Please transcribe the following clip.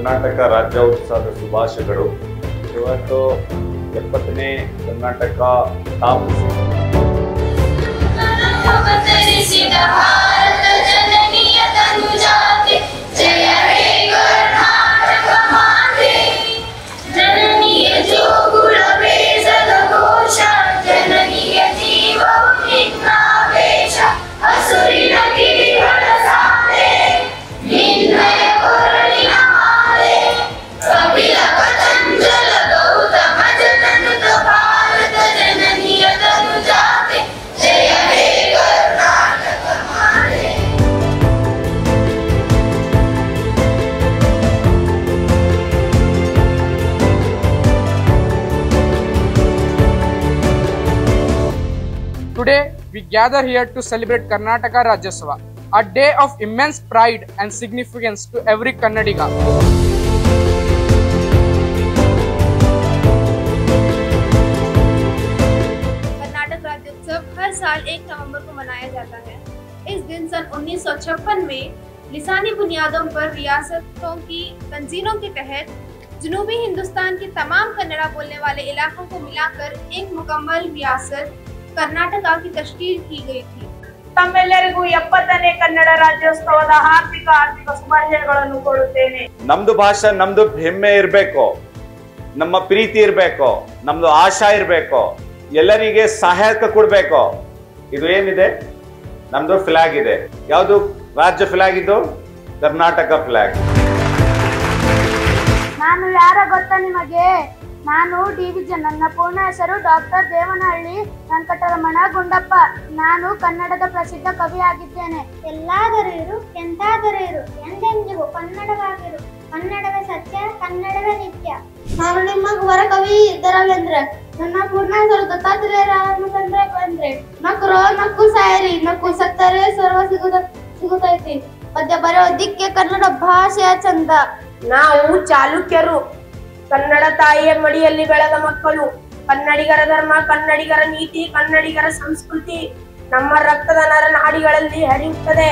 ಕರ್ನಾಟಕ ರಾಜ್ಯೋತ್ಸವದ ಶುಭಾಶಯಗಳು. ಇವತ್ತು 70ನೇ Karnataka top Today, we gather here to celebrate Karnataka Rajyotsava, a day of immense pride and significance to every Kannadiga. Karnataka राज्योत्सव हर साल 1 नवंबर को मनाया जाता है। इस दिन सन 1956 में लिसानी बुनियादों पर रियासतों की तंजीमों के तहत जनूबी हिंदुस्तान के तमाम कन्नड़ा बोलने वाले इलाकों को मिलाकर एक मुकम्मल रियासत कर्नाटका की तश्कील की गई थी। ತಮ್ಮೆಲ್ಲರಿಗೂ 70ನೇ ಕನ್ನಡ ರಾಜ್ಯೋತ್ಸವದ ಆರ್ಥಿಕ ಶುಭಾಶಯಗಳನ್ನು ಕೊಡುತ್ತೇನೆ. ನಮ್ದು ಭಾಷೆ ನಮ್ದು ಹೆಮ್ಮೆ ಇರಬೇಕು, ನಮ್ಮ ಪ್ರೀತಿ ಇರಬೇಕು, ನಮ್ದು ಆಶಾ ಇರಬೇಕು, ಎಲ್ಲರಿಗೆ ಸಹಾಯಕ ಕೊಡಬೇಕು. ಇದು ಏನಿದೆ, ನಮ್ದು ಫ್ಲಾಗ್ ಇದೆ. ಯಾವುದು ರಾಜ್ಯ ಫ್ಲಾಗ್? ಇದು ಕರ್ನಾಟಕ ಫ್ಲಾಗ್. ನಾನು ಯಾರ ಗೊತ್ತಾ ನಿಮಗೆ? ನಾನು ಡಿವಿಜನ್. ನನ್ನ ಪೂರ್ಣ ಹೆಸರು ಡಾಕ್ಟರ್ ದೇವನಹಳ್ಳಿ ವೆಂಕಟರಮಣ ಗುಂಡಪ್ಪ. ನಾನು ಕನ್ನಡದ ಪ್ರಸಿದ್ಧ ಕವಿಯಾಗಿದ್ದೇನೆ. ಎಲ್ಲಾದರೂ ಇರು, ಎಂತಾದರೂ ಇರು, ಎಂದೆಂದಿಗೂ ಕನ್ನಡವಾಗಿರು. ಕನ್ನಡವೇ ಸತ್ಯ, ಕನ್ನಡವೇ ನಿತ್ಯ. ನಾನು ನಿಮ್ಮ ವರ ಕವಿ ಧರವೇಂದ್ರ. ನನ್ನ ಪೂರ್ಣ ಹೆಸರು ದತ್ತಾತ್ರೇಯ ರಾಮಚಂದ್ರ ಬೇಂದ್ರೆ. ನಕ್ಕರೋ ನಕ್ಕು ಸಾಯರಿ, ನಕ್ಕು ಸತ್ತರೆ ಸರ್ವ ಸಿಗುತ್ತೈತಿ. ಪದ್ಯ ಬರೆಯೋದಿಕ್ಕೆ ಕನ್ನಡ ಭಾಷೆಯ ಚಂದ. ನಾವು ಚಾಲುಕ್ಯರು, ಕನ್ನಡ ತಾಯಿಯ ಮಡಿಯಲ್ಲಿ ಬೆಳೆದ ಮಕ್ಕಳು. ಕನ್ನಡಿಗರ ಧರ್ಮ, ಕನ್ನಡಿಗರ ನೀತಿ, ಕನ್ನಡಿಗರ ಸಂಸ್ಕೃತಿ ನಮ್ಮ ರಕ್ತದ ನರನಾಡಿಗಳಲ್ಲಿ ಹರಿಯುತ್ತದೆ.